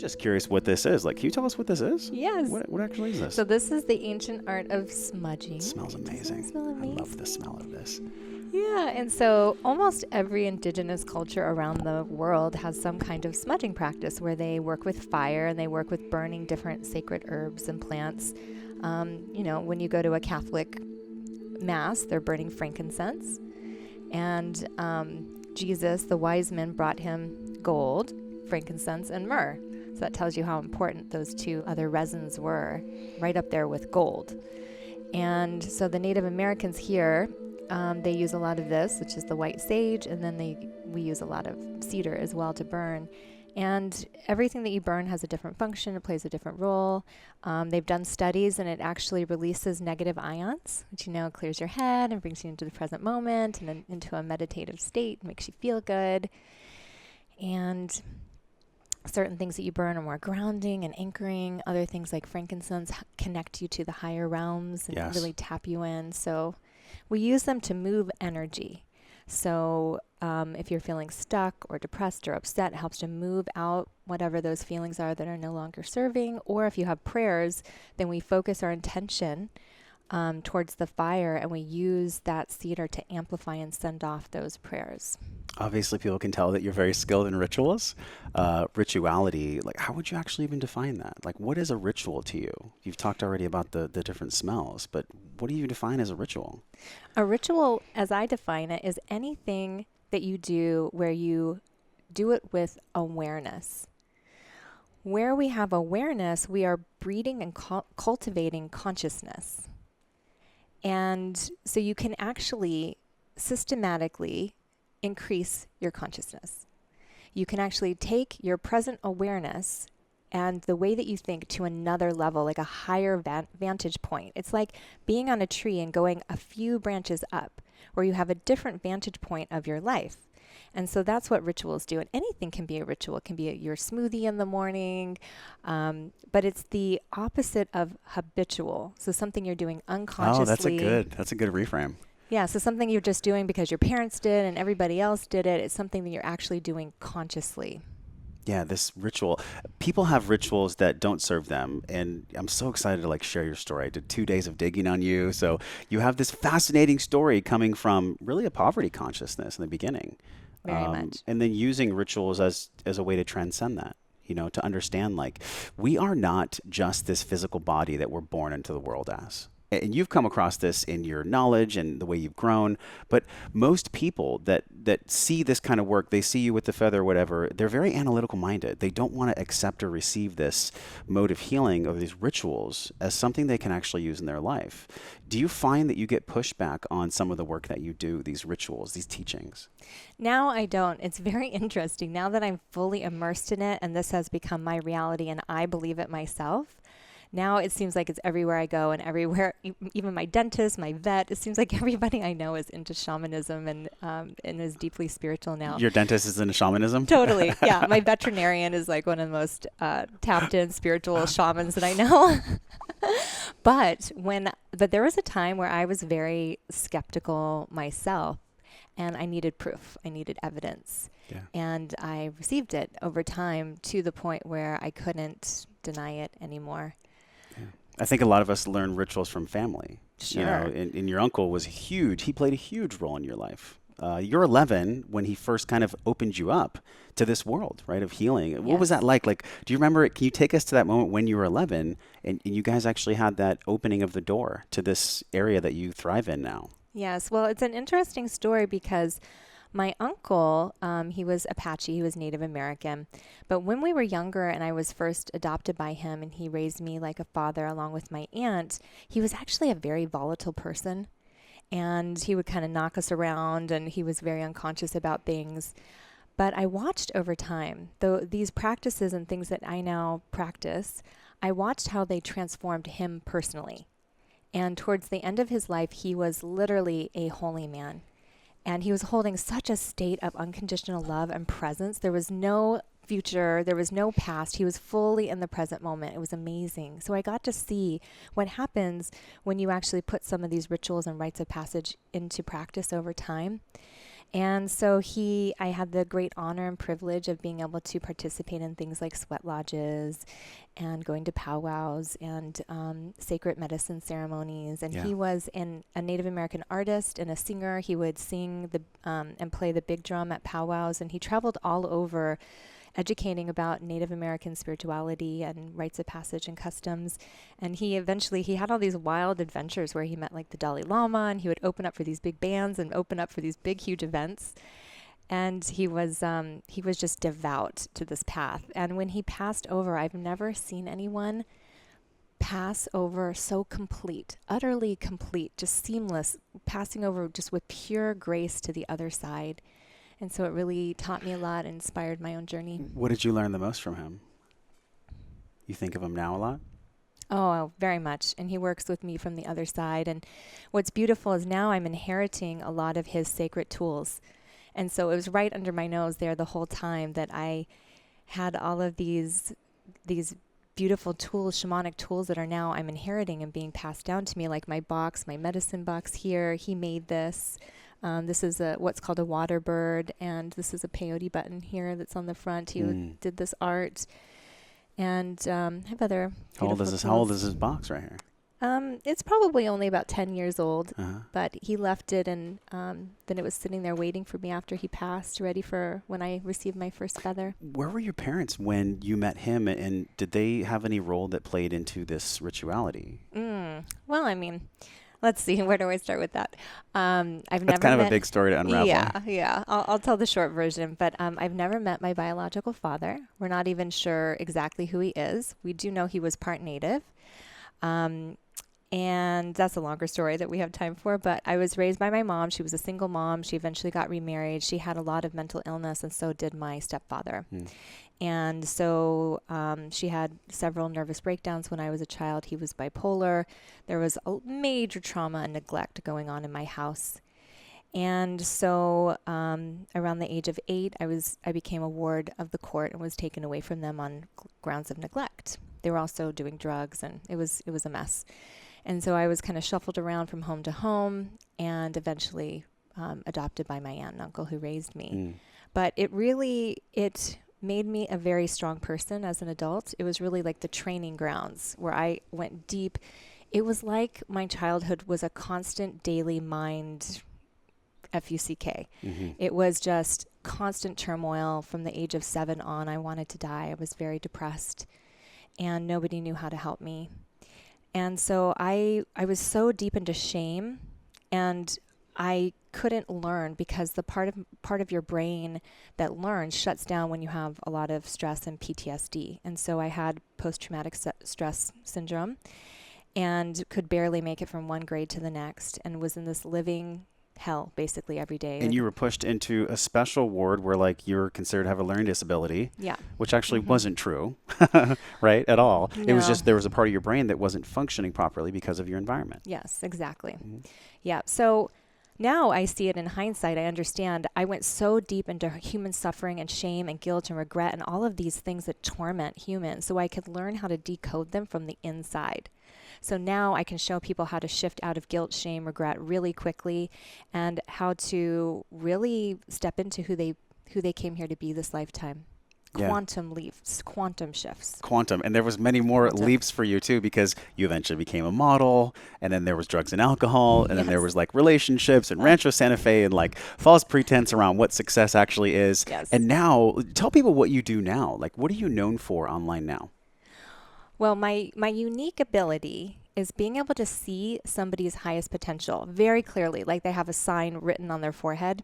just curious what this is. Like, can you tell us what this is? Yes. What actually is this? So this is the ancient art of smudging. It smells amazing. Doesn't it smell amazing? I love the smell of this. Yeah, and so almost every indigenous culture around the world has some kind of smudging practice where they work with fire and they work with burning different sacred herbs and plants. When you go to a Catholic mass, they're burning frankincense. And Jesus, the wise men, brought him gold, frankincense, and myrrh. So that tells you how important those two other resins were, right up there with gold. And so the Native Americans here, they use a lot of this, which is the white sage, and then we use a lot of cedar as well to burn. And everything that you burn has a different function. It plays a different role. They've done studies, and it actually releases negative ions, which clears your head and brings you into the present moment and then into a meditative state, makes you feel good. And certain things that you burn are more grounding and anchoring. Other things like frankincense connect you to the higher realms and really tap you in. So we use them to move energy. So if you're feeling stuck or depressed or upset, it helps to move out whatever those feelings are that are no longer serving. Or if you have prayers, then we focus our intention towards the fire, and we use that cedar to amplify and send off those prayers. Obviously, people can tell that you're very skilled in rituals, rituality. Like, how would you actually even define that? Like, what is a ritual to you? You've talked already about the different smells, but what do you define as a ritual? A ritual, as I define it, is anything that you do where you do it with awareness. Where we have awareness, we are breeding and cultivating consciousness. And so you can actually systematically increase your consciousness. You can actually take your present awareness and the way that you think to another level, like a higher vantage point. It's like being on a tree and going a few branches up, where you have a different vantage point of your life. And so that's what rituals do. And anything can be a ritual. It can be your smoothie in the morning, but it's the opposite of habitual. So something you're doing unconsciously. Oh, that's a good reframe. Yeah, so something you're just doing because your parents did and everybody else did it. It's something that you're actually doing consciously. Yeah, this ritual. People have rituals that don't serve them, and I'm so excited to share your story. I did 2 days of digging on you, so you have this fascinating story coming from really a poverty consciousness in the beginning. Very much. And then using rituals as a way to transcend that, to understand we are not just this physical body that we're born into the world as. And you've come across this in your knowledge and the way you've grown. But most people that see this kind of work, they see you with the feather or whatever, they're very analytical minded. They don't want to accept or receive this mode of healing or these rituals as something they can actually use in their life. Do you find that you get pushback on some of the work that you do, these rituals, these teachings? Now I don't. It's very interesting. Now that I'm fully immersed in it and this has become my reality and I believe it myself, now it seems like it's everywhere I go and everywhere, even my dentist, my vet, it seems like everybody I know is into shamanism and is deeply spiritual now. Your dentist is into shamanism? Totally. Yeah. My veterinarian is like one of the most tapped in spiritual shamans that I know. But there was a time where I was very skeptical myself and I needed proof. I needed evidence. Yeah. And I received it over time to the point where I couldn't deny it anymore. I think a lot of us learn rituals from family. Sure. And your uncle was huge. He played a huge role in your life. You're 11 when he first kind of opened you up to this world, right, of healing. Yes. What was that like? Do you remember it? Can you take us to that moment when you were 11 and you guys actually had that opening of the door to this area that you thrive in now? Yes. Well, it's an interesting story because my uncle, he was Apache, he was Native American, but when we were younger and I was first adopted by him and he raised me like a father along with my aunt, he was actually a very volatile person and he would kind of knock us around and he was very unconscious about things. But I watched over time, though these practices and things that I now practice, I watched how they transformed him personally. And towards the end of his life, he was literally a holy man. And he was holding such a state of unconditional love and presence. There was no future. There was no past. He was fully in the present moment. It was amazing. So I got to see what happens when you actually put some of these rituals and rites of passage into practice over time. And so I had the great honor and privilege of being able to participate in things like sweat lodges and going to powwows and sacred medicine ceremonies. And he was a Native American artist and a singer. He would sing and play the big drum at powwows, and he traveled all over educating about Native American spirituality and rites of passage and customs. And he had all these wild adventures where he met like the Dalai Lama, and he would open up for these big bands and open up for these big, huge events. And he was just devout to this path. And when he passed over, I've never seen anyone pass over so complete, utterly complete, just seamless, passing over just with pure grace to the other side. And so it really taught me a lot and inspired my own journey. What did you learn the most from him? You think of him now a lot? Oh, very much. And he works with me from the other side. And what's beautiful is now I'm inheriting a lot of his sacred tools. And so it was right under my nose there the whole time that I had all of these beautiful tools, shamanic tools that are now I'm inheriting and being passed down to me, like my medicine box here. He made this. This is what's called a water bird, and this is a peyote button here that's on the front. He did this art, and I have other. How old is this box right here? It's probably only about 10 years old, but he left it, and then it was sitting there waiting for me after he passed, ready for when I received my first feather. Where were your parents when you met him, and did they have any role that played into this rituality? Well, I mean, let's see. Where do I start with that? That's kind of a big story to unravel. Yeah. I'll tell the short version, but I've never met my biological father. We're not even sure exactly who he is. We do know he was part Native. And that's a longer story that we have time for, but I was raised by my mom. She was a single mom. She eventually got remarried. She had a lot of mental illness, and so did my stepfather. And so she had several nervous breakdowns when I was a child. He was bipolar. There was a major trauma and neglect going on in my house. And so around the age of 8, I became a ward of the court and was taken away from them on grounds of neglect. They were also doing drugs, and it was a mess. And so I was kind of shuffled around from home to home, and eventually adopted by my aunt and uncle who raised me. But it made me a very strong person as an adult. It was really like the training grounds where I went deep. It was like my childhood was a constant daily mind FUCK. It was just constant turmoil from the age of 7 on. I wanted to die. I was very depressed, and nobody knew how to help me. And so I was so deep into shame, and I couldn't learn because the part of your brain that learns shuts down when you have a lot of stress and PTSD. And so I had post-traumatic stress syndrome and could barely make it from one grade to the next, and was in this living hell basically every day. And you were pushed into a special ward where like you're considered to have a learning disability, yeah, which actually wasn't true, right, at all. No. It was just there was a part of your brain that wasn't functioning properly because of your environment. Yes, exactly. Yeah. So now I see it in hindsight. I understand I went so deep into human suffering and shame and guilt and regret and all of these things that torment humans, so I could learn how to decode them from the inside. So now I can show people how to shift out of guilt, shame, regret really quickly, and how to really step into who they came here to be this lifetime. Yeah. Quantum leaps, quantum shifts. Quantum. And there was many more leaps for you too, because you eventually became a model, and then there was drugs and alcohol, and then there was like relationships and Rancho Santa Fe and like false pretense around what success actually is. Yes. And now tell people what you do now. Like, what are you known for online now? Well, my unique ability is being able to see somebody's highest potential very clearly, like they have a sign written on their forehead.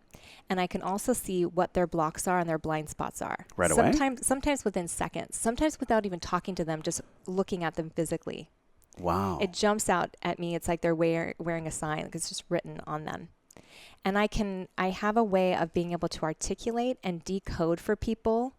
And I can also see what their blocks are and their blind spots are. Right away? Sometimes within seconds, sometimes without even talking to them, just looking at them physically. Wow. It jumps out at me. It's like they're wearing a sign, like it's just written on them. And I have a way of being able to articulate and decode for people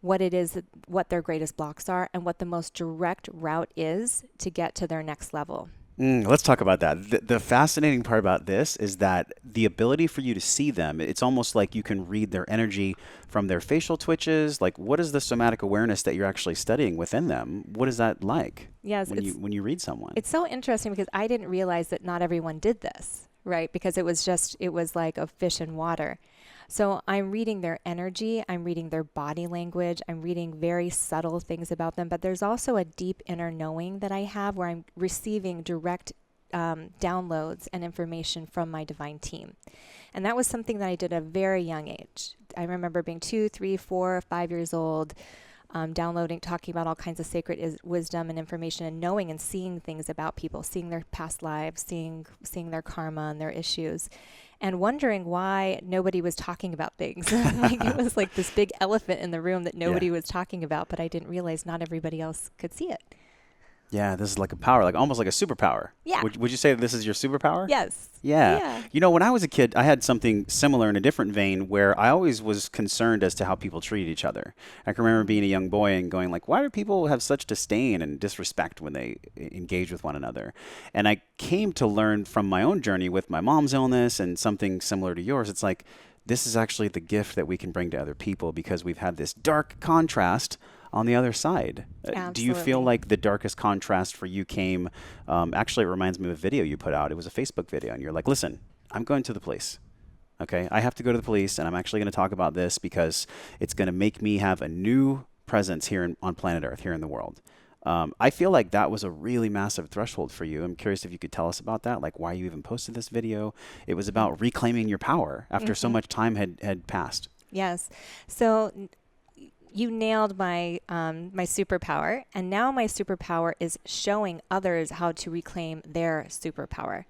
what it is, what their greatest blocks are, and what the most direct route is to get to their next level. Let's talk about that. The fascinating part about this is that the ability for you to see them, it's almost like you can read their energy from their facial twitches. Like, what is the somatic awareness that you're actually studying within them? What is that like? Yes, when you read someone? It's so interesting because I didn't realize that not everyone did this. right? Because it was like a fish in water. So I'm reading their energy, I'm reading their body language, I'm reading very subtle things about them, but there's also a deep inner knowing that I have where I'm receiving direct downloads and information from my divine team. And that was something that I did at a very young age. I remember being 2, 3, 4, 5 years old, downloading, talking about all kinds of sacred wisdom and information, and knowing and seeing things about people, seeing their past lives, seeing their karma and their issues, and wondering why nobody was talking about things. Like it was like this big elephant in the room that nobody was talking about, but I didn't realize not everybody else could see it. Yeah, this is like a power, like almost like a superpower. Yeah. Would you say this is your superpower? Yes. Yeah. You know, when I was a kid, I had something similar in a different vein where I always was concerned as to how people treated each other. I can remember being a young boy and going like, why do people have such disdain and disrespect when they engage with one another? And I came to learn from my own journey with my mom's illness and something similar to yours. It's like, this is actually the gift that we can bring to other people because we've had this dark contrast on the other side. Do you feel like the darkest contrast for you came, actually it reminds me of a video you put out. It was a Facebook video and you're like, listen, I'm going to the police. Okay, I have to go to the police and I'm actually going to talk about this because it's going to make me have a new presence here on planet Earth, here in the world. I feel like that was a really massive threshold for you. I'm curious if you could tell us about that, like why you even posted this video. It was about reclaiming your power after so much time had passed. Yes. So you nailed my my superpower, and now my superpower is showing others how to reclaim their superpower.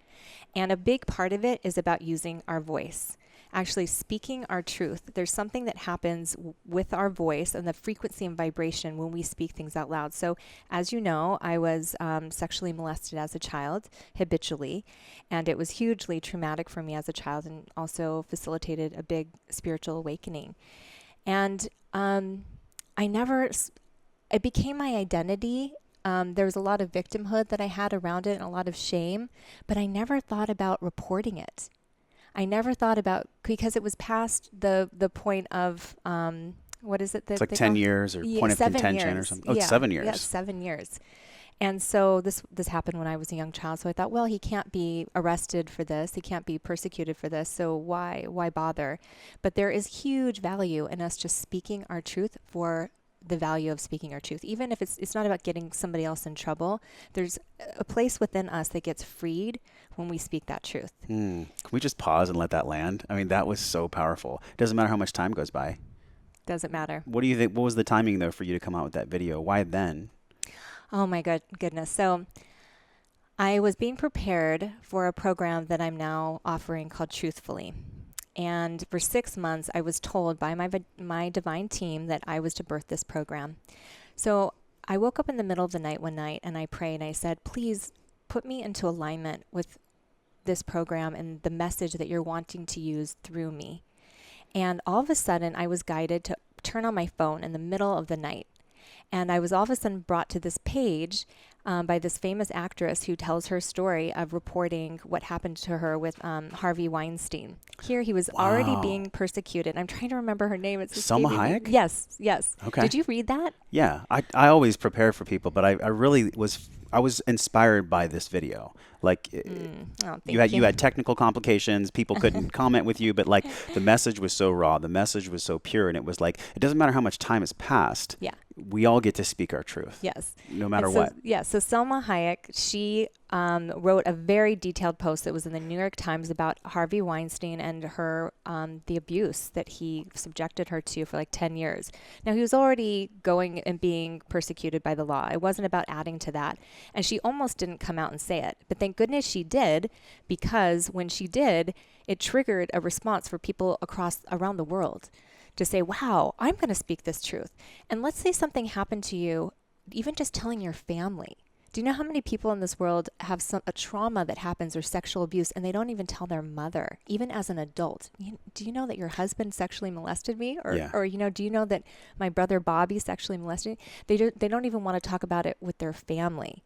And a big part of it is about using our voice, actually speaking our truth. There's something that happens with our voice and the frequency and vibration when we speak things out loud. So as you know, I was sexually molested as a child, habitually, and it was hugely traumatic for me as a child and also facilitated a big spiritual awakening. And it became my identity. There was a lot of victimhood that I had around it and a lot of shame, but I never thought about reporting it. I never thought about, because it was past the point of, what is it? It's like 10 years or point of contention or something. Oh, yeah, 7 years. Yeah, 7 years. And so this happened when I was a young child. So I thought, well, he can't be arrested for this. He can't be persecuted for this. So why bother? But there is huge value in us just speaking our truth for the value of speaking our truth. Even if it's not about getting somebody else in trouble, there's a place within us that gets freed when we speak that truth. Can we just pause and let that land? I mean, that was so powerful. It doesn't matter how much time goes by. Doesn't matter. What do you think? What was the timing though for you to come out with that video? Why then? Oh my goodness. So I was being prepared for a program that I'm now offering called Truthfully. And for 6 months, I was told by my divine team that I was to birth this program. So I woke up in the middle of the night one night and I prayed and I said, please put me into alignment with this program and the message that you're wanting to use through me. And all of a sudden, I was guided to turn on my phone in the middle of the night. And I was all of a sudden brought to this page by this famous actress who tells her story of reporting what happened to her with Harvey Weinstein. Here he was already being persecuted. I'm trying to remember her name. It's Salma Hayek? Yes. Okay. Did you read that? Yeah, I always prepare for people, but I really was inspired by this video. Like you had technical complications, people couldn't comment with you, but like the message was so raw, the message was so pure, and it was like it doesn't matter how much time has passed. Yeah. We all get to speak our truth. Yes. No matter what. Yeah. So Salma Hayek, she wrote a very detailed post that was in the New York Times about Harvey Weinstein and her the abuse that he subjected her to for like 10 years. Now, he was already going and being persecuted by the law. It wasn't about adding to that. And she almost didn't come out and say it. But thank goodness she did, because when she did, it triggered a response for people around the world to say, wow, I'm going to speak this truth. And let's say something happened to you, even just telling your family. Do you know how many people in this world have a trauma that happens or sexual abuse and they don't even tell their mother, even as an adult? Do you know that your husband sexually molested me? Or do you know that my brother Bobby sexually molested me? They don't even want to talk about it with their family.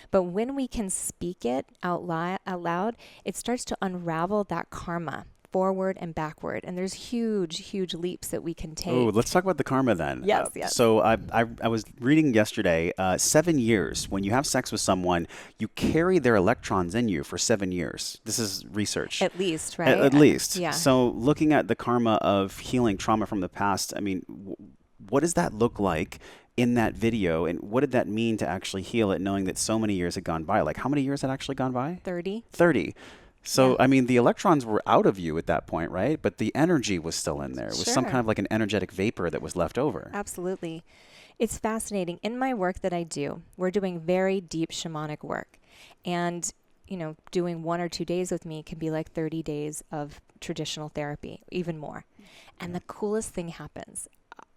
But when we can speak it out loud, it starts to unravel that karma forward and backward. And there's huge leaps that we can take. Oh, let's talk about the karma then. Yes. So I was reading yesterday, 7 years, when you have sex with someone, you carry their electrons in you for 7 years. This is research. At least, right? At least. Yeah. So looking at the karma of healing trauma from the past, I mean, what does that look like in that video? And what did that mean to actually heal it, knowing that so many years had gone by? Like, how many years had actually gone by? 30. 30. So, Yeah. I mean, the electrons were out of you at that point, right? But the energy was still in there. It was some Sure. kind of like an energetic vapor that was left over. Absolutely. It's fascinating. In my work that I do, we're doing very deep shamanic work. And, you know, doing 1 or 2 days with me can be like 30 days of traditional therapy, even more. And the coolest thing happens.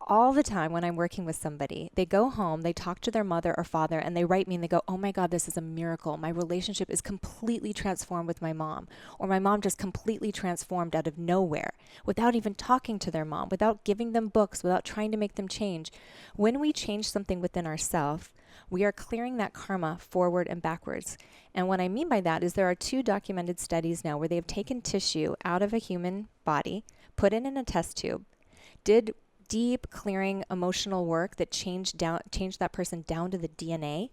All the time when I'm working with somebody, they go home, they talk to their mother or father, and they write me and they go, oh my God, this is a miracle. My relationship is completely transformed with my mom. Or my mom just completely transformed out of nowhere without even talking to their mom, without giving them books, without trying to make them change. When we change something within ourselves, we are clearing that karma forward and backwards. And what I mean by that is there are 2 documented studies now where they have taken tissue out of a human body, put it in a test tube, did deep clearing emotional work that changed that person down to the DNA,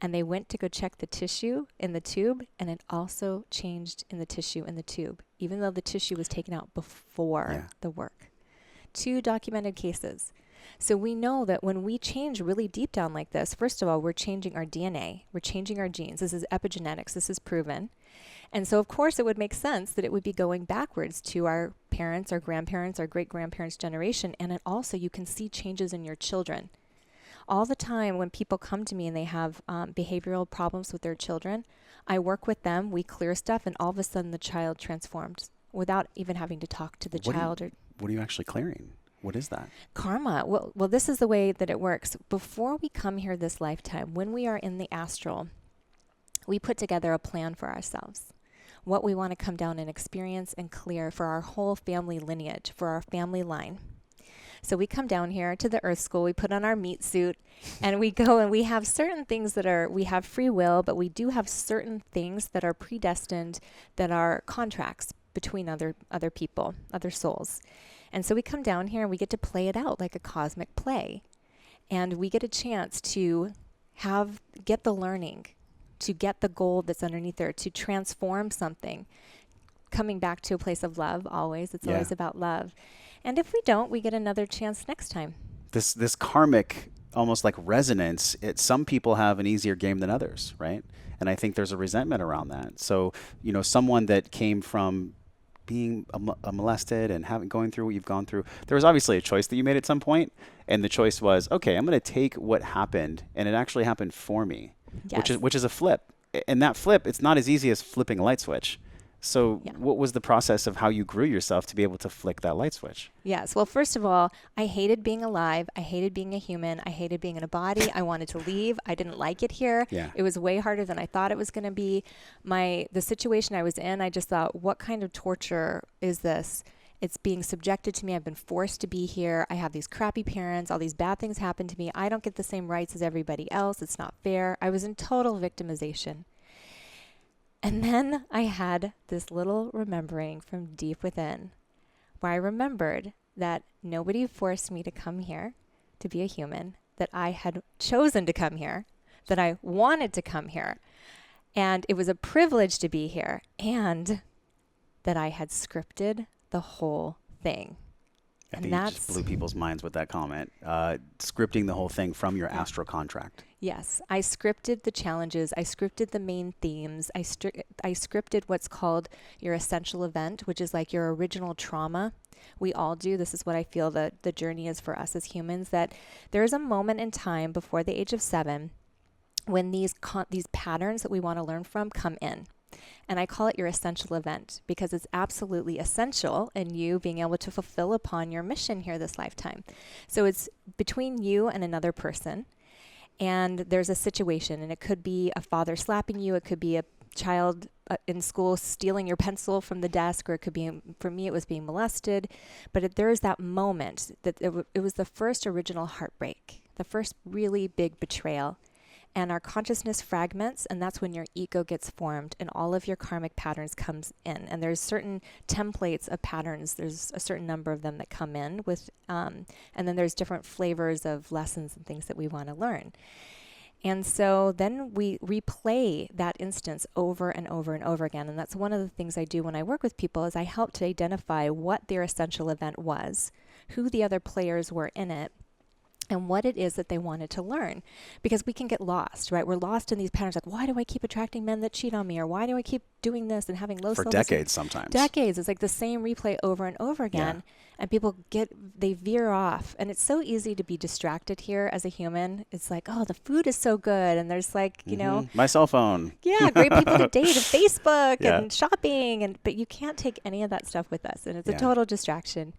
and they went to go check the tissue in the tube, and it also changed in the tissue in the tube, even though the tissue was taken out before the work. 2 documented cases. So we know that when we change really deep down like this, first of all, we're changing our DNA, we're changing our genes. This is epigenetics, this is proven. And so, of course, it would make sense that it would be going backwards to our parents, our grandparents, our great-grandparents' generation. And it also, you can see changes in your children. All the time when people come to me and they have behavioral problems with their children, I work with them, we clear stuff, and all of a sudden the child transforms without even having to talk to the child. What are you actually clearing? What is that? Karma. Well, this is the way that it works. Before we come here this lifetime, when we are in the astral, we put together a plan for ourselves. What we want to come down and experience and clear for our whole family lineage, for our family line. So we come down here to the Earth School, we put on our meat suit, and we go and we have certain things that are, we have free will, but we do have certain things that are predestined, that are contracts between other people, other souls. And so we come down here and we get to play it out like a cosmic play. And we get a chance to get the learning, to get the gold that's underneath there, to transform something, coming back to a place of love always. It's always about love. And if we don't, we get another chance next time. This karmic, almost like resonance, some people have an easier game than others, right? And I think there's a resentment around that. So, you know, someone that came from being molested and going through what you've gone through, there was obviously a choice that you made at some point, and the choice was, okay, I'm going to take what happened, and it actually happened for me. Yes. Which is a flip. And that flip, it's not as easy as flipping a light switch. So what was the process of how you grew yourself to be able to flick that light switch? Yes. Well, first of all, I hated being alive. I hated being a human. I hated being in a body. I wanted to leave. I didn't like it here. Yeah. It was way harder than I thought it was going to be. The situation I was in, I just thought, what kind of torture is this? It's being subjected to me. I've been forced to be here. I have these crappy parents. All these bad things happen to me. I don't get the same rights as everybody else. It's not fair. I was in total victimization. And then I had this little remembering from deep within where I remembered that nobody forced me to come here to be a human, that I had chosen to come here, that I wanted to come here, and it was a privilege to be here, and that I had scripted the whole thing. I think you just blew people's minds with that comment. Scripting the whole thing from your astral contract. Yes, I scripted the challenges. I scripted the main themes. I scripted what's called your essential event, which is like your original trauma. We all do. This is what I feel the journey is for us as humans, that there is a moment in time before the age of 7 when these patterns that we want to learn from come in. And I call it your essential event because it's absolutely essential in you being able to fulfill upon your mission here this lifetime. So it's between you and another person, and there's a situation, and it could be a father slapping you, it could be a child in school stealing your pencil from the desk, or it could be, for me, it was being molested. But there's that moment that it was the first original heartbreak, the first really big betrayal. and our consciousness fragments, and that's when your ego gets formed and all of your karmic patterns comes in. And there's certain templates of patterns. There's a certain number of them that come in with, and then there's different flavors of lessons and things that we want to learn. And so then we replay that instance over and over and over again. And that's one of the things I do when I work with people is I help to identify what their essential event was, who the other players were in it, and what it is that they wanted to learn. Because we can get lost, right? We're lost in these patterns like, why do I keep attracting men that cheat on me? Or why do I keep doing this and having low for self-esteem? decades sometimes. Decades. It's like the same replay over and over again. Yeah. And people they veer off. And it's so easy to be distracted here as a human. It's like, oh, the food is so good. And there's like, you know. My cell phone. Yeah, great people to date and Facebook Yeah. and shopping. But you can't take any of that stuff with us. And it's a total distraction.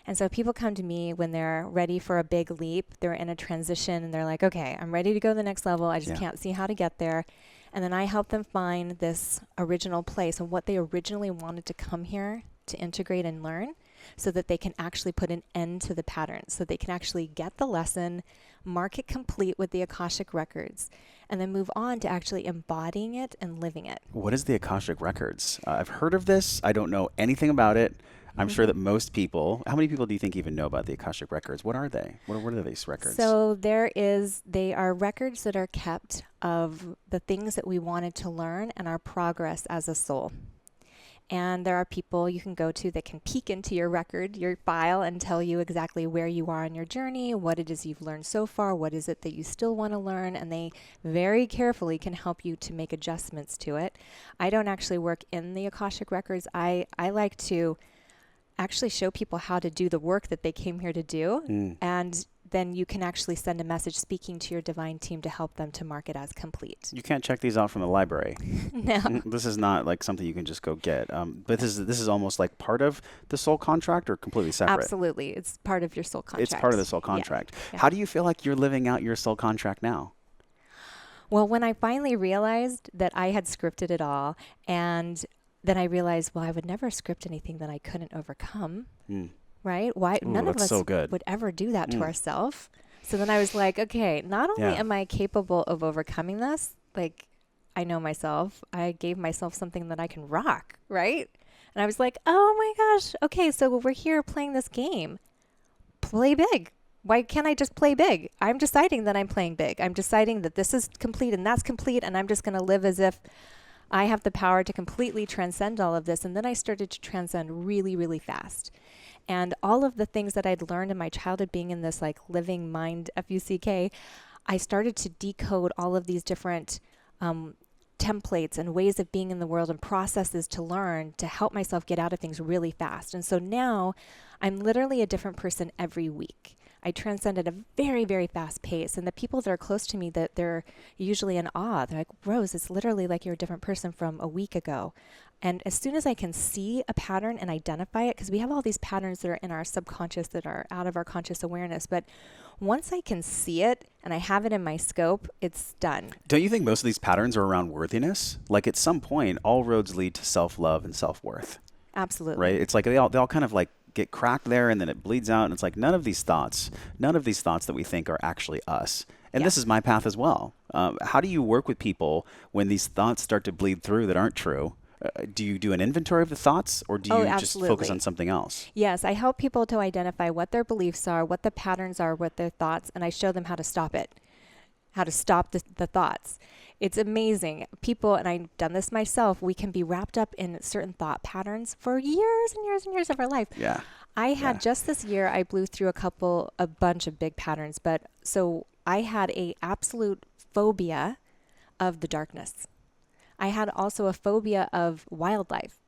And so people come to me when they're ready for a big leap. They're in a transition and they're like, okay, I'm ready to go to the next level. I just can't see how to get there. And then I help them find this original place and what they originally wanted to come here to integrate and learn so that they can actually put an end to the pattern, so they can actually get the lesson, mark it complete with the Akashic Records, and then move on to actually embodying it and living it. What is the Akashic Records? I've heard of this. I don't know anything about it. I'm sure that most people, how many people do you think even know about the Akashic Records? What are they? What are these records? So they are records that are kept of the things that we wanted to learn and our progress as a soul. And there are people you can go to that can peek into your record, your file, and tell you exactly where you are on your journey, what it is you've learned so far, what is it that you still want to learn, and they very carefully can help you to make adjustments to it. I don't actually work in the Akashic Records. I like to actually show people how to do the work that they came here to do. And then you can actually send a message speaking to your divine team to help them to mark it as complete. You can't check these out from the library. No. This is not like something you can just go get. But this is almost like part of the soul contract or completely separate? Absolutely. It's part of your soul contract. It's part of the soul contract. Yeah. How do you feel like you're living out your soul contract now? Well, when I finally realized that I had scripted it all, and then I realized, well, I would never script anything that I couldn't overcome, right? Why? None of us would ever do that to ourselves. So then I was like, okay, not only am I capable of overcoming this, like I know myself, I gave myself something that I can rock, right? And I was like, oh my gosh, okay, so we're here playing this game. Play big. Why can't I just play big? I'm deciding that I'm playing big. I'm deciding that this is complete and that's complete, and I'm just going to live as if I have the power to completely transcend all of this. And then I started to transcend really, really fast. And all of the things that I'd learned in my childhood being in this like living mind, FUCK, I started to decode all of these different templates and ways of being in the world and processes to learn to help myself get out of things really fast. And so now I'm literally a different person every week. I transcend at a very, very fast pace. And the people that are close to me, that they're usually in awe. They're like, Rose, it's literally like you're a different person from a week ago. And as soon as I can see a pattern and identify it, because we have all these patterns that are in our subconscious that are out of our conscious awareness. But once I can see it and I have it in my scope, it's done. Don't you think most of these patterns are around worthiness? Like at some point, all roads lead to self-love and self-worth. Absolutely. Right? It's like they all kind of like get cracked there, and then it bleeds out, and it's like none of these thoughts that we think are actually us. And this is my path as well. How do you work with people when these thoughts start to bleed through that aren't true? Do you do an inventory of the thoughts, or do you just focus on something else? Yes, I help people to identify what their beliefs are, what the patterns are, what their thoughts, and I show them how to stop it, how to stop the thoughts. It's amazing. People, and I've done this myself, we can be wrapped up in certain thought patterns for years and years and years of our life. Yeah. I had just this year, I blew through a bunch of big patterns, but so I had a absolute phobia of the darkness. I had also a phobia of wildlife.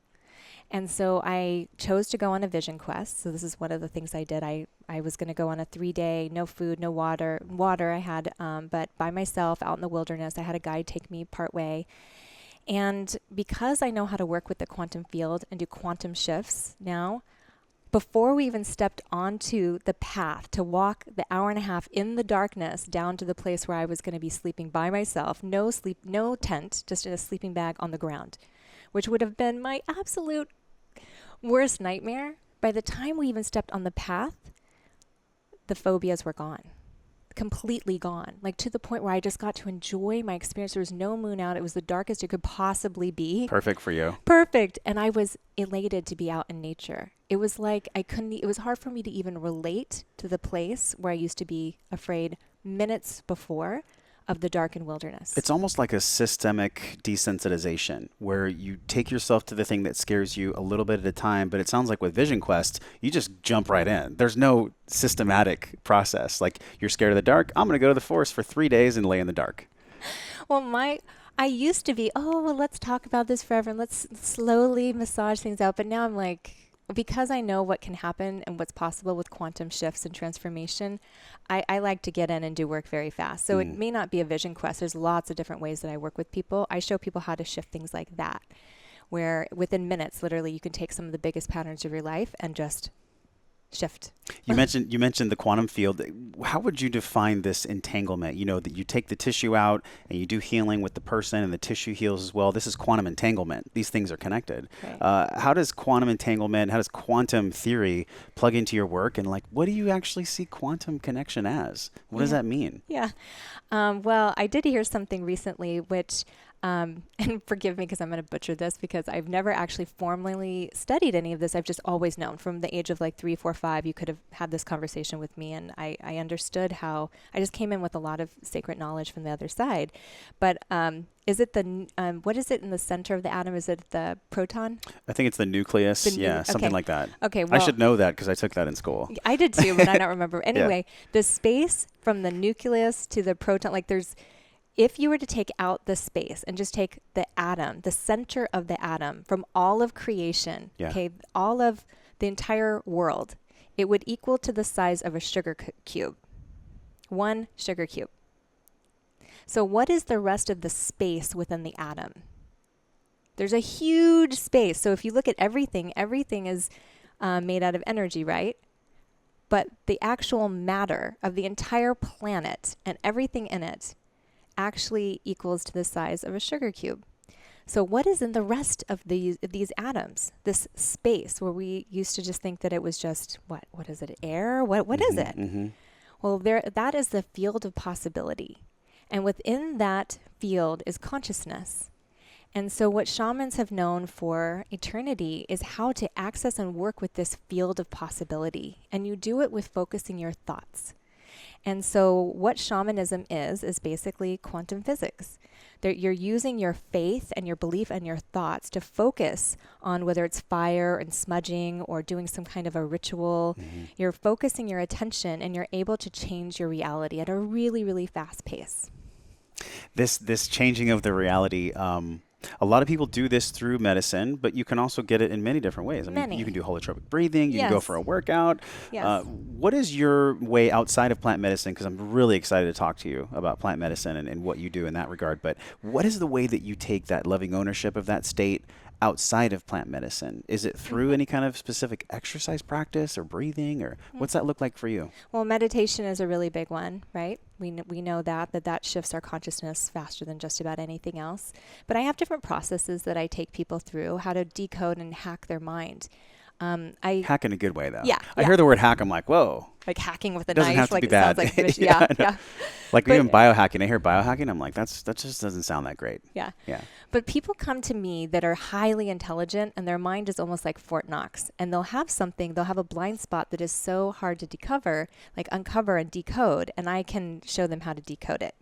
And so I chose to go on a vision quest. So this is one of the things I did. I was going to go on a 3-day, no food, no water. Water I had, but by myself out in the wilderness. I had a guide take me part way. And because I know how to work with the quantum field and do quantum shifts now, before we even stepped onto the path to walk the hour and a half in the darkness down to the place where I was going to be sleeping by myself, no sleep, no tent, just in a sleeping bag on the ground, which would have been my absolute worst nightmare. By the time we even stepped on the path, the phobias were gone. completely gone, like to the point where I just got to enjoy my experience. There was no moon out. It was the darkest it could possibly be. Perfect for you. Perfect. And I was elated to be out in nature. It was like it was hard for me to even relate to the place where I used to be afraid minutes before of the darkened wilderness. It's almost like a systemic desensitization where you take yourself to the thing that scares you a little bit at a time, but it sounds like with Vision Quest, you just jump right in. There's no systematic process. Like, you're scared of the dark, I'm going to go to the forest for 3 days and lay in the dark. Well, I used to be, let's talk about this forever and let's slowly massage things out. But now I'm like, because I know what can happen and what's possible with quantum shifts and transformation, I like to get in and do work very fast. So it may not be a vision quest. There's lots of different ways that I work with people. I show people how to shift things like that, where within minutes, literally, you can take some of the biggest patterns of your life and just shift. You mentioned the quantum field. How would you define this entanglement? You know, that you take the tissue out and you do healing with the person and the tissue heals as well. This is quantum entanglement. These things are connected. Right. How does quantum entanglement, how does quantum theory plug into your work? And like, what do you actually see quantum connection as? What does that mean? Yeah. Well, I did hear something recently, which, and forgive me because I'm going to butcher this because I've never actually formally studied any of this. I've just always known from the age of like 3, 4, 5, you could have had this conversation with me. And I understood how I just came in with a lot of sacred knowledge from the other side. But is it what is it in the center of the atom? Is it the proton? I think it's the nucleus. Something like that. Okay. Well, I should know that because I took that in school. I did too, but I don't remember. Anyway, the space from the nucleus to the proton, like if you were to take out the space and just take the atom, the center of the atom from all of creation, okay, all of the entire world, it would equal to the size of a sugar cube. 1 sugar cube. So what is the rest of the space within the atom? There's a huge space. So if you look at everything is made out of energy, right? But the actual matter of the entire planet and everything in it actually equals to the size of a sugar cube. So what is in the rest of these atoms, this space where we used to just think that it was just, what is it, air? What is it? Mm-hmm. Well, that is the field of possibility. And within that field is consciousness. And so what shamans have known for eternity is how to access and work with this field of possibility. And you do it with focusing your thoughts. And so what shamanism is basically quantum physics. You're using your faith and your belief and your thoughts to focus on whether it's fire and smudging or doing some kind of a ritual. Mm-hmm. You're focusing your attention and you're able to change your reality at a really, really fast pace. This changing of the reality, a lot of people do this through medicine, but you can also get it in many different ways. I mean, you can do holotropic breathing. You can go for a workout. Yes. What is your way outside of plant medicine? Because I'm really excited to talk to you about plant medicine and what you do in that regard. But what is the way that you take that loving ownership of that state outside of plant medicine? Is it through any kind of specific exercise practice or breathing, or what's that look like for you? Well, meditation is a really big one, right? We know that shifts our consciousness faster than just about anything else. But I have different processes that I take people through, how to decode and hack their mind. Hack in a good way, though. Yeah. I hear the word hack, I'm like, whoa. Like hacking with a Doesn't knife. have to like be it bad. sounds like yeah. Like even biohacking. I hear biohacking, I'm like, that just doesn't sound that great. Yeah. Yeah. But people come to me that are highly intelligent and their mind is almost like Fort Knox. And they'll have a blind spot that is so hard to uncover and decode. And I can show them how to decode it.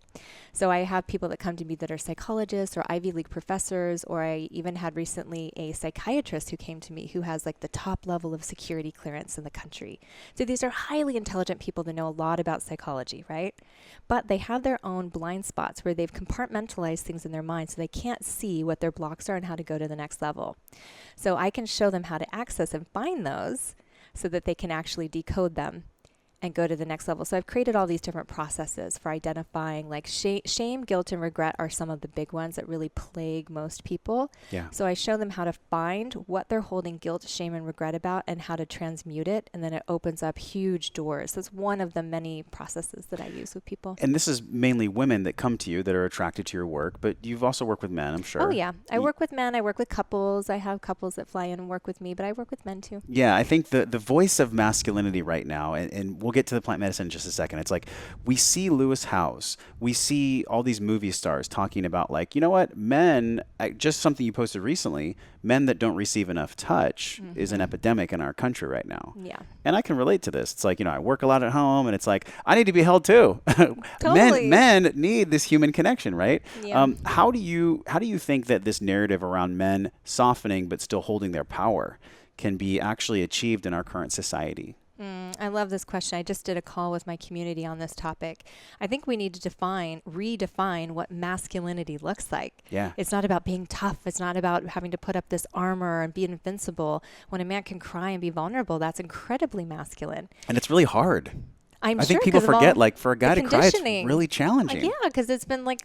So I have people that come to me that are psychologists or Ivy League professors, or I even had recently a psychiatrist who came to me who has like the top level of security clearance in the country. So these are highly intelligent people that know a lot about psychology, right? But they have their own blind spots where they've compartmentalized things in their mind so they can't see what their blocks are and how to go to the next level. So I can show them how to access and find those so that they can actually decode them and go to the next level. So I've created all these different processes for identifying, like shame, guilt, and regret are some of the big ones that really plague most people. Yeah. So I show them how to find what they're holding guilt, shame, and regret about and how to transmute it. And then it opens up huge doors. That's one of the many processes that I use with people. And this is mainly women that come to you that are attracted to your work, but you've also worked with men, I'm sure. Oh, yeah. I work with men. I work with couples. I have couples that fly in and work with me, but I work with men too. Yeah, I think the voice of masculinity right now, and we'll we'll get to the plant medicine in just a second. It's like we see Lewis Howes, we see all these movie stars talking about like, you know what, men, just something you posted recently, men that don't receive enough touch is an epidemic in our country right now. Yeah. And I can relate to this. It's like, you know, I work a lot at home and it's like, I need to be held too. Totally. Men need this human connection, right? Yeah. How do you think that this narrative around men softening but still holding their power can be actually achieved in our current society? I love this question. I just did a call with my community on this topic. I think we need to redefine what masculinity looks like. Yeah. It's not about being tough. It's not about having to put up this armor and be invincible. When a man can cry and be vulnerable, that's incredibly masculine. And it's really hard. I think people forget, like, for a guy to cry, it's really challenging. Yeah, because it's been like,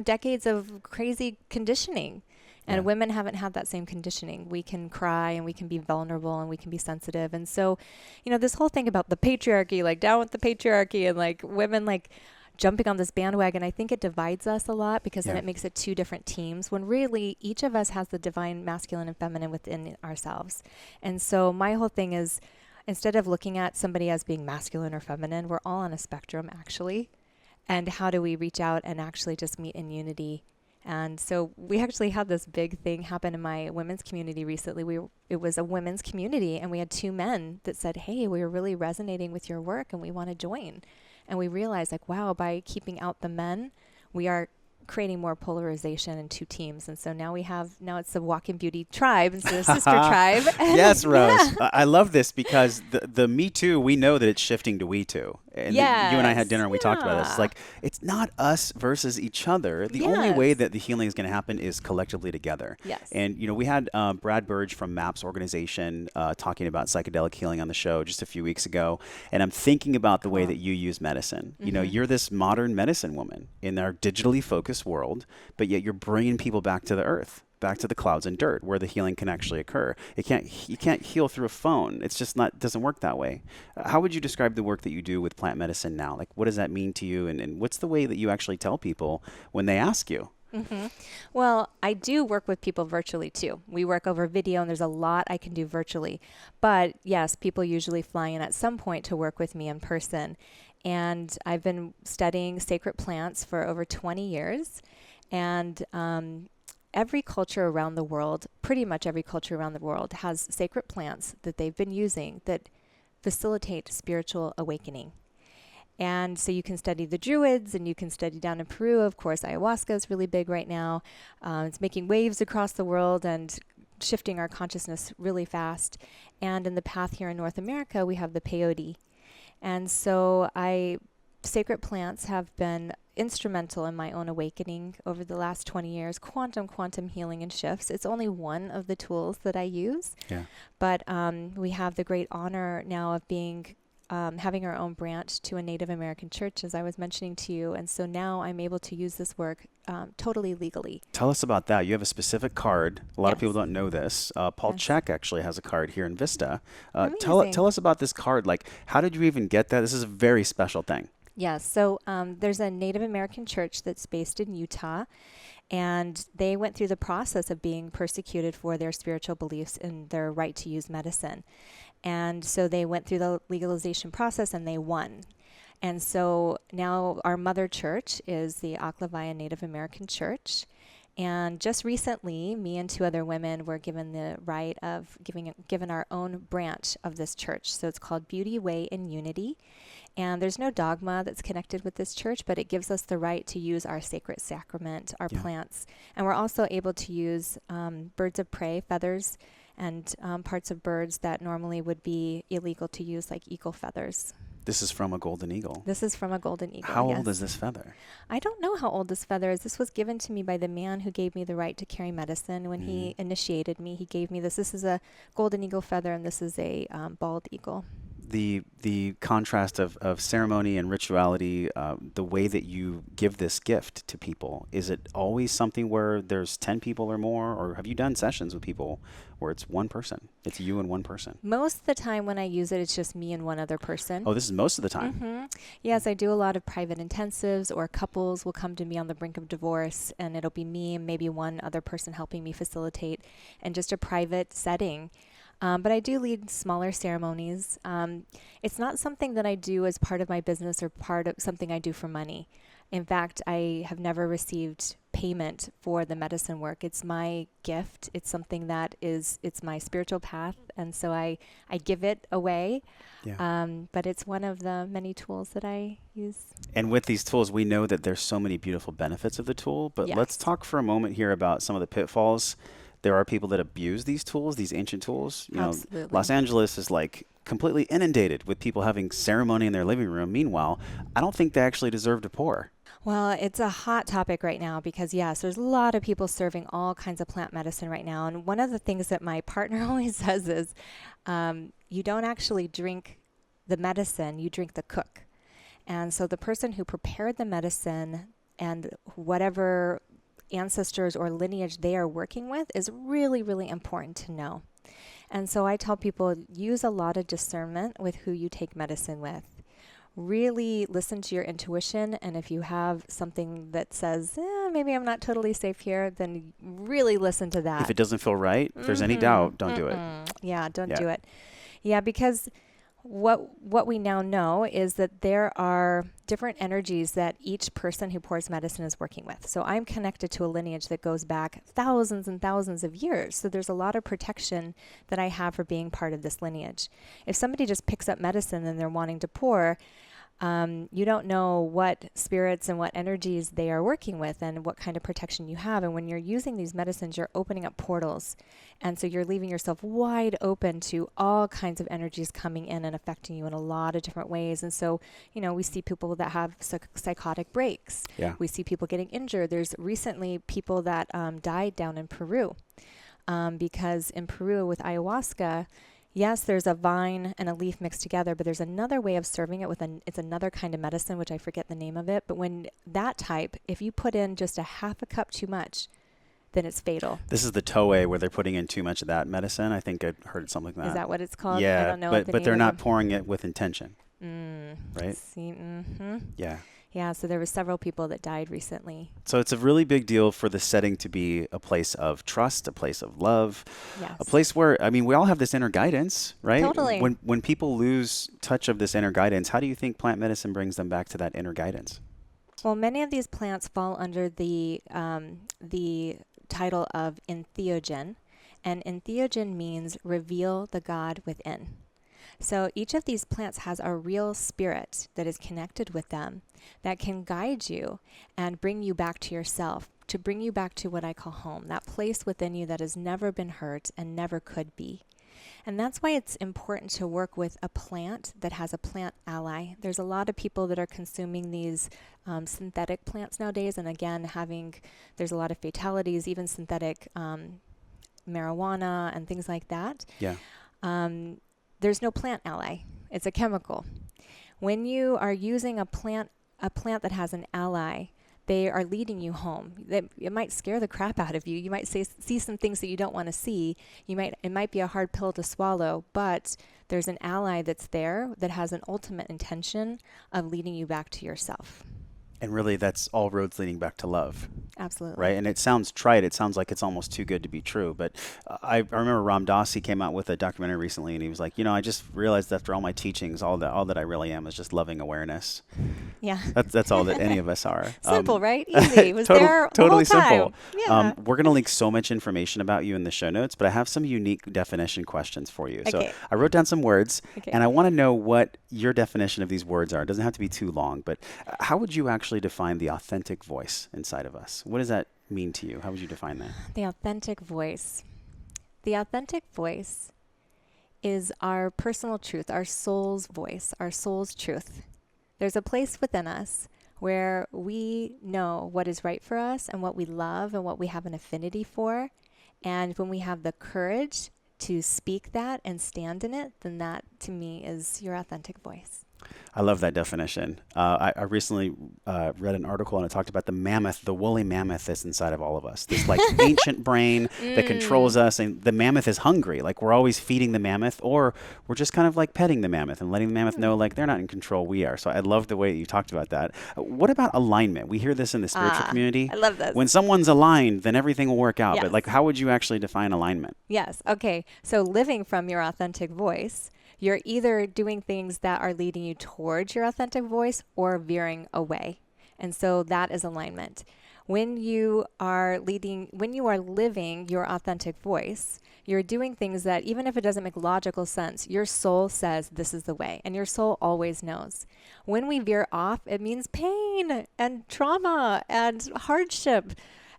decades of crazy conditioning. And women haven't had that same conditioning. We can cry and we can be vulnerable and we can be sensitive. And so, this whole thing about the patriarchy, like down with the patriarchy and like women like jumping on this bandwagon, I think it divides us a lot because then it makes it two different teams when really each of us has the divine masculine and feminine within ourselves. And so my whole thing is instead of looking at somebody as being masculine or feminine, we're all on a spectrum actually. And how do we reach out and actually just meet in unity? And so we actually had this big thing happen in my women's community recently. It was a women's community, and we had two men that said, hey, we were really resonating with your work, and we want to join. And we realized, like, wow, by keeping out the men, we are creating more polarization in two teams. And so now it's the Walk in Beauty tribe instead of sister tribe. Yes, Rose. I love this because the Me Too, we know that it's shifting to We Too. And you and I had dinner and we talked about this. It's like, it's not us versus each other. The only way that the healing is going to happen is collectively together. Yes. And, we had Brad Burge from MAPS organization talking about psychedelic healing on the show just a few weeks ago. And I'm thinking about the way that you use medicine. You're this modern medicine woman in our digitally focused world, but yet you're bringing people back to the earth, back to the clouds and dirt where the healing can actually occur. You can't heal through a phone. It's just doesn't work that way. How would you describe the work that you do with plant medicine now? Like, what does that mean to you? And what's the way that you actually tell people when they ask you? Well, I do work with people virtually too. We work over video and there's a lot I can do virtually. But yes, people usually fly in at some point to work with me in person. And I've been studying sacred plants for over 20 years. And every culture around the world, pretty much every culture around the world, has sacred plants that they've been using that facilitate spiritual awakening. And so you can study the Druids and you can study down in Peru. Of course, ayahuasca is really big right now. It's making waves across the world and shifting our consciousness really fast. And in the path here in North America, we have the peyote. And so sacred plants have been instrumental in my own awakening over the last 20 years. Quantum healing and shifts. It's only one of the tools that I use. Yeah. But we have the great honor now of having our own branch to a Native American church, as I was mentioning to you. And so now I'm able to use this work totally legally. Tell us about that. You have a specific card. A lot of people don't know this. Paul Check actually has a card here in Vista. Tell us about this card. Like, how did you even get that? This is a very special thing. Yes. So there's a Native American church that's based in Utah, and they went through the process of being persecuted for their spiritual beliefs and their right to use medicine. And so they went through the legalization process and they won. And so now our mother church is the Aklavaya Native American Church. And just recently, me and two other women were given the right of given our own branch of this church. So it's called Beauty, Way, and Unity. And there's no dogma that's connected with this church, but it gives us the right to use our sacred sacrament, our plants. And we're also able to use birds of prey, feathers, and parts of birds that normally would be illegal to use, like eagle feathers. This is from a golden eagle. This is from a golden eagle. How old is this feather? I don't know how old this feather is. This was given to me by the man who gave me the right to carry medicine. When he initiated me, he gave me this. This is a golden eagle feather, and this is a bald eagle. The contrast of ceremony and rituality, the way that you give this gift to people, is it always something where there's 10 people or more, or have you done sessions with people where it's one person? It's you and one person. Most of the time when I use it, it's just me and one other person. Oh, this is most of the time. Mm-hmm. Yes, I do a lot of private intensives, or couples will come to me on the brink of divorce, and it'll be me and maybe one other person helping me facilitate in just a private setting. But I do lead smaller ceremonies. It's not something that I do as part of my business or part of something I do for money. In fact, I have never received payment for the medicine work. It's my gift. It's something that it's my spiritual path. And so I give it away. Yeah. But it's one of the many tools that I use. And with these tools, we know that there's so many beautiful benefits of the tool, but let's Yes. talk for a moment here about some of the pitfalls. There are people that abuse these tools, these ancient tools. You know, Absolutely. Los Angeles is like completely inundated with people having ceremony in their living room. Meanwhile, I don't think they actually deserve to pour. Well, it's a hot topic right now because, yes, there's a lot of people serving all kinds of plant medicine right now. And one of the things that my partner always says is you don't actually drink the medicine, you drink the cook. And so the person who prepared the medicine and whatever ancestors or lineage they are working with is really, really important to know. And so I tell people use a lot of discernment with who you take medicine with. Really listen to your intuition, and if you have something that says, maybe I'm not totally safe here, then really listen to that. If it doesn't feel right, if there's any doubt, don't do it. Yeah, don't do it. Yeah, because what we now know is that there are different energies that each person who pours medicine is working with. So I'm connected to a lineage that goes back thousands and thousands of years. So there's a lot of protection that I have for being part of this lineage. If somebody just picks up medicine and they're wanting to pour, you don't know what spirits and what energies they are working with and what kind of protection you have. And when you're using these medicines, you're opening up portals. And so you're leaving yourself wide open to all kinds of energies coming in and affecting you in a lot of different ways. And so, you know, we see people that have psychotic breaks. Yeah. We see people getting injured. There's recently people that died down in Peru because in Peru with ayahuasca, yes, there's a vine and a leaf mixed together, but there's another way of serving it it's another kind of medicine, which I forget the name of it. But when that type, if you put in just a half a cup too much, then it's fatal. This is the Toei where they're putting in too much of that medicine. I think I heard something like that. Is that what it's called? Yeah, I don't know. but they're not pouring it with intention, right? See, Yeah. Yeah, so there were several people that died recently. So it's a really big deal for the setting to be a place of trust, a place of love, Yes. a place where, I mean, we all have this inner guidance, right? Totally. When people lose touch of this inner guidance, how do you think plant medicine brings them back to that inner guidance? Well, many of these plants fall under the title of Entheogen, and Entheogen means reveal the God within. So each of these plants has a real spirit that is connected with them that can guide you and bring you back to yourself, to bring you back to what I call home, that place within you that has never been hurt and never could be. And that's why it's important to work with a plant that has a plant ally. There's a lot of people that are consuming these synthetic plants nowadays, and again, there's a lot of fatalities, even synthetic marijuana and things like that. Yeah. There's no plant ally. It's a chemical. When you are using a plant that has an ally, they are leading you home. It might scare the crap out of you. You might see some things that you don't want to see. It might be a hard pill to swallow, but there's an ally that's there that has an ultimate intention of leading you back to yourself. And really, that's all roads leading back to love. Absolutely. Right? And it sounds trite. It sounds like it's almost too good to be true. But I remember Ram Dass, he came out with a documentary recently, and he was like, I just realized after all my teachings, all that I really am is just loving awareness. Yeah. That's all that any of us are. Simple, right? Easy. It was there totally the whole time. simple. Yeah. We're going to link so much information about you in the show notes, but I have some unique definition questions for you. Okay. So I wrote down some words, Okay. and I want to know what your definition of these words are. It doesn't have to be too long, but how would you actually define the authentic voice inside of us? What does that mean to you? How would you define that? The authentic voice. The authentic voice is our personal truth, our soul's voice, our soul's truth. There's a place within us where we know what is right for us and what we love and what we have an affinity for. And when we have the courage to speak that and stand in it, then that to me is your authentic voice. I love that definition. I recently read an article and it talked about the mammoth, the woolly mammoth that's inside of all of us. This like ancient brain that controls us, and the mammoth is hungry. Like we're always feeding the mammoth, or we're just kind of like petting the mammoth and letting the mammoth know like they're not in control, we are. So I love the way you talked about that. What about alignment? We hear this in the spiritual community. I love this. When someone's aligned, then everything will work out. Yes. But like, how would you actually define alignment? Yes. Okay. So living from your authentic voice, you're either doing things that are leading you towards your authentic voice or veering away. And so that is alignment. When you are living your authentic voice, you're doing things that even if it doesn't make logical sense, your soul says this is the way, and your soul always knows. When we veer off, it means pain and trauma and hardship.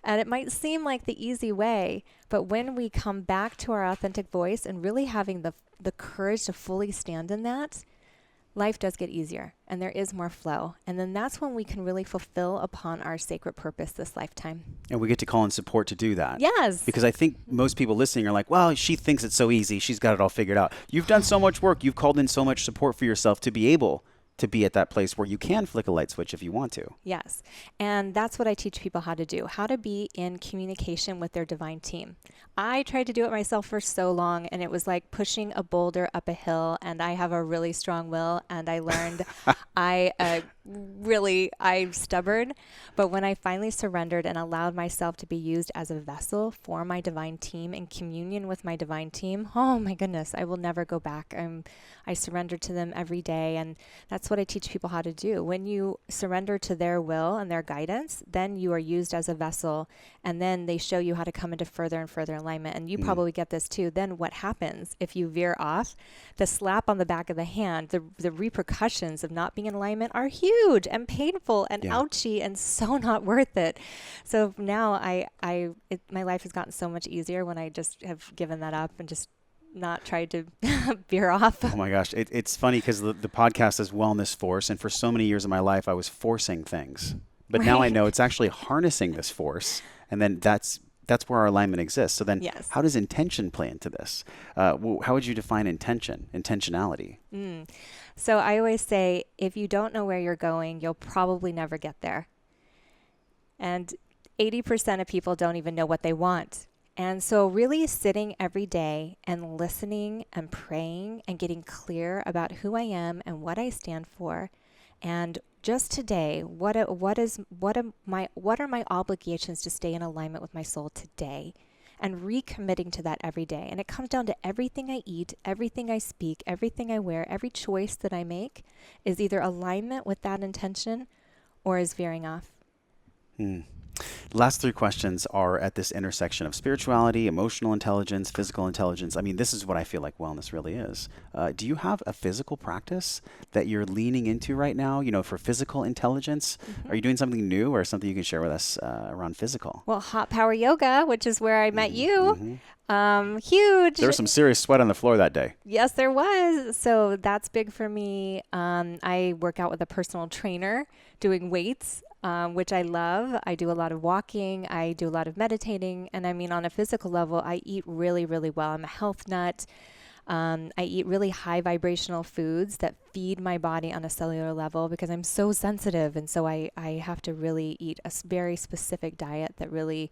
And it might seem like the easy way, but when we come back to our authentic voice and really having the courage to fully stand in that, life does get easier and there is more flow. And then that's when we can really fulfill upon our sacred purpose this lifetime. And we get to call in support to do that. Yes. Because I think most people listening are like, well, she thinks it's so easy. She's got it all figured out. You've done so much work. You've called in so much support for yourself to be able to be at that place where you can flick a light switch if you want to. Yes. And that's what I teach people how to do, how to be in communication with their divine team. I tried to do it myself for so long, and it was like pushing a boulder up a hill, and I have a really strong will, and I learned I'm stubborn. But when I finally surrendered and allowed myself to be used as a vessel for my divine team, in communion with my divine team, oh my goodness, I will never go back. I surrender to them every day, and that's what I teach people how to do. When you surrender to their will and their guidance, then you are used as a vessel, and then they show you how to come into further and further alignment. And you probably get this too. Then what happens if you veer off? The slap on the back of the hand, the repercussions of not being in alignment are huge and painful and ouchy and so not worth it. So now my life has gotten so much easier when I just have given that up and just not tried to veer off. Oh my gosh. It's funny because the podcast is Wellness Force. And for so many years of my life, I was forcing things. But now I know it's actually harnessing this force. And then that's where our alignment exists. So then how does intention play into this? How would you define intentionality? So I always say, if you don't know where you're going, you'll probably never get there. And 80% of people don't even know what they want. And so really sitting every day and listening and praying and getting clear about who I am and what I stand for. And just today, what are my obligations to stay in alignment with my soul today? And recommitting to that every day. And it comes down to everything I eat, everything I speak, everything I wear, every choice that I make is either alignment with that intention or is veering off. Last three questions are at this intersection of spirituality, emotional intelligence, physical intelligence. I mean, this is what I feel like wellness really is. Do you have a physical practice that you're leaning into right now, for physical intelligence? Are you doing something new or something you can share with us around physical? Well, hot power yoga, which is where I met you. Huge. There was some serious sweat on the floor that day. Yes, there was. So that's big for me. I work out with a personal trainer doing weights, which I love. I do a lot of walking. I do a lot of meditating. And I mean, on a physical level, I eat really, really well. I'm a health nut. I eat really high vibrational foods that feed my body on a cellular level because I'm so sensitive. And so I have to really eat a very specific diet that really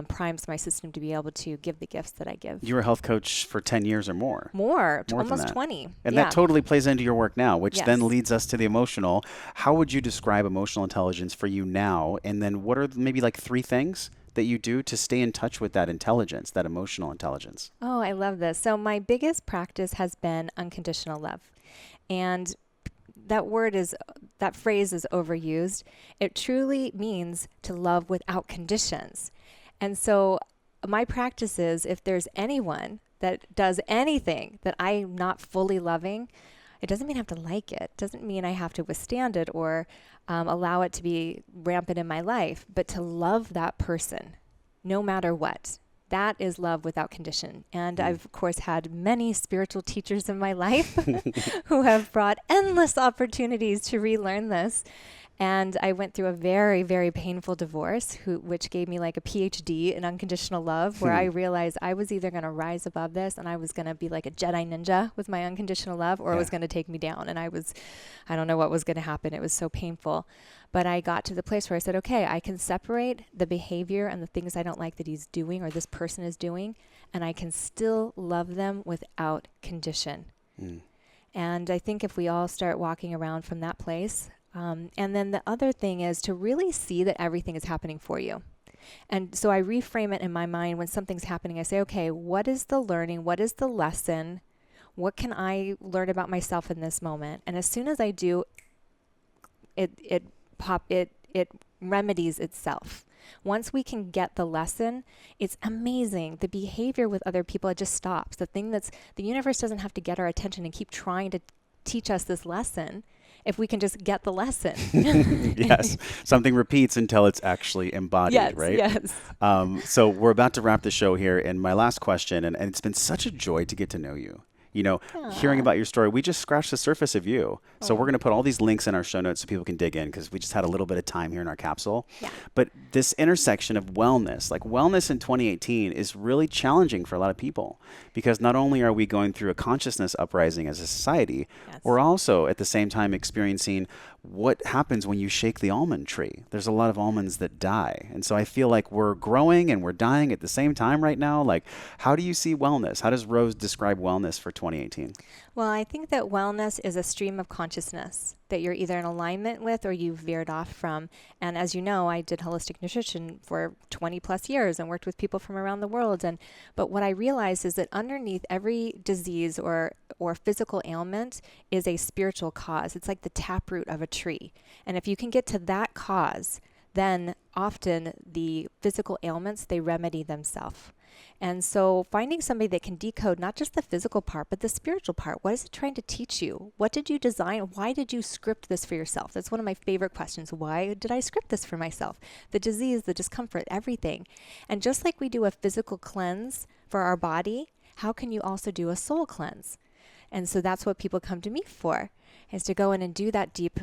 primes my system to be able to give the gifts that I give. You were a health coach for 10 years or more. More almost 20. And that totally plays into your work now, which then leads us to the emotional. How would you describe emotional intelligence for you now? And then what are maybe like 3 things that you do to stay in touch with that intelligence, that emotional intelligence? Oh, I love this. So my biggest practice has been unconditional love. And that phrase is overused. It truly means to love without conditions. And so my practice is, if there's anyone that does anything that I'm not fully loving, it doesn't mean I have to like it. It doesn't mean I have to withstand it or allow it to be rampant in my life, but to love that person no matter what. That is love without condition. And I've, of course, had many spiritual teachers in my life who have brought endless opportunities to relearn this. And I went through a very, very painful divorce, which gave me like a PhD in unconditional love, where I realized I was either going to rise above this and I was going to be like a Jedi ninja with my unconditional love, or it was going to take me down. And I don't know what was going to happen. It was so painful. But I got to the place where I said, okay, I can separate the behavior and the things I don't like that he's doing or this person is doing, and I can still love them without condition. And I think if we all start walking around from that place, and then the other thing is to really see that everything is happening for you. And so I reframe it in my mind when something's happening. I say, okay, what is the learning? What is the lesson? What can I learn about myself in this moment? And as soon as I do, it remedies itself. Once we can get the lesson, it's amazing. The behavior with other people, it just stops. The universe doesn't have to get our attention and keep trying to teach us this lesson if we can just get the lesson. Yes. Something repeats until it's actually embodied, right? Yes. So we're about to wrap the show here. And my last question, and it's been such a joy to get to know you. You know, hearing about your story, we just scratched the surface of you. So we're going to put all these links in our show notes so people can dig in, because we just had a little bit of time here in our capsule. Yeah. But this intersection of wellness, like wellness in 2018 is really challenging for a lot of people, because not only are we going through a consciousness uprising as a society, we're also at the same time experiencing what happens when you shake the almond tree. There's a lot of almonds that die. And so I feel like we're growing and we're dying at the same time right now. Like, how do you see wellness? How does Rose describe wellness for 2018? Well, I think that wellness is a stream of consciousness that you're either in alignment with or you've veered off from. And as you know, I did holistic nutrition for 20 plus years and worked with people from around the world. But what I realized is that underneath every disease or physical ailment is a spiritual cause. It's like the taproot of a tree. And if you can get to that cause, then often the physical ailments, they remedy themselves. And so finding somebody that can decode not just the physical part, but the spiritual part. What is it trying to teach you? What did you design? Why did you script this for yourself? That's one of my favorite questions. Why did I script this for myself? The disease, the discomfort, everything. And just like we do a physical cleanse for our body, how can you also do a soul cleanse? And so that's what people come to me for, is to go in and do that deep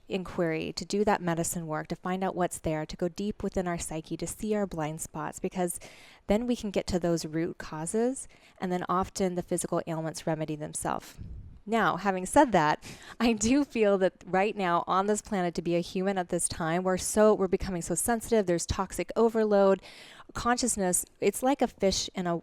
inquiry, to do that medicine work, to find out what's there, to go deep within our psyche, to see our blind spots, because then we can get to those root causes, and then often the physical ailments remedy themselves. Now, having said that, I do feel that right now on this planet, to be a human at this time, we're becoming so sensitive. There's toxic overload. Consciousness, it's like a fish in a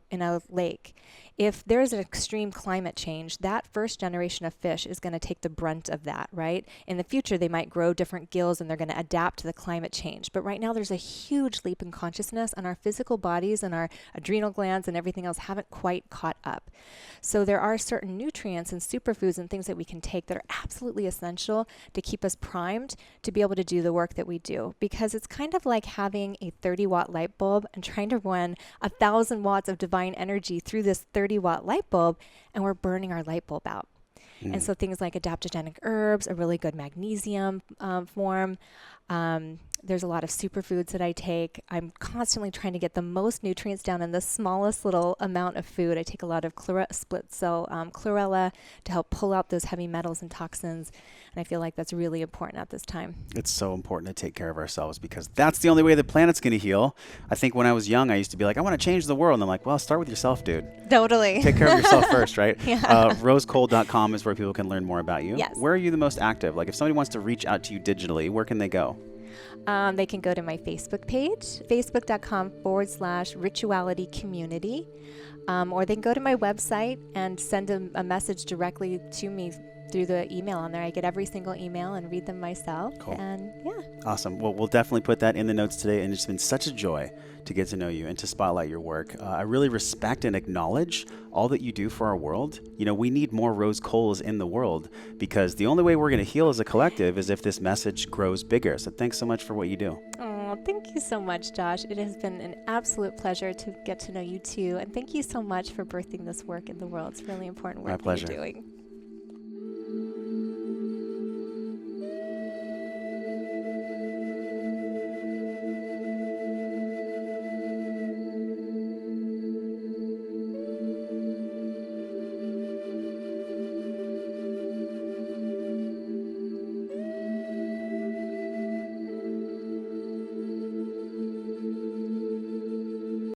lake. If there's an extreme climate change, that first generation of fish is going to take the brunt of that, right? In the future, they might grow different gills and they're going to adapt to the climate change. But right now, there's a huge leap in consciousness, and our physical bodies and our adrenal glands and everything else haven't quite caught up. So there are certain nutrients and superfoods and things that we can take that are absolutely essential to keep us primed to be able to do the work that we do. Because it's kind of like having a 30-watt light bulb and trying to run 1,000 watts of divine energy through this 30-watt light bulb, and we're burning our light bulb out. And so things like adaptogenic herbs, a really good magnesium form. There's a lot of superfoods that I take. I'm constantly trying to get the most nutrients down in the smallest little amount of food. I take a lot of split cell chlorella to help pull out those heavy metals and toxins. And I feel like that's really important at this time. It's so important to take care of ourselves, because that's the only way the planet's going to heal. I think when I was young, I used to be like, I want to change the world. And I'm like, well, start with yourself, dude. Totally. Take care of yourself first, right? Yeah. Rosecole.com is where people can learn more about you. Yes. Where are you the most active? Like, if somebody wants to reach out to you digitally, where can they go? They can go to my Facebook page, facebook.com/rituality community, or they can go to my website and send a message directly to me through the email on there. I get every single email and read them myself. Cool. And yeah. Awesome. Well, we'll definitely put that in the notes today. And it's been such a joy to get to know you and to spotlight your work. I really respect and acknowledge all that you do for our world. You know, we need more Rose Coles in the world, because the only way we're going to heal as a collective is if this message grows bigger. So thanks so much for what you do. Oh, thank you so much, Josh. It has been an absolute pleasure to get to know you too. And thank you so much for birthing this work in the world. It's really important work My pleasure. that you're doing.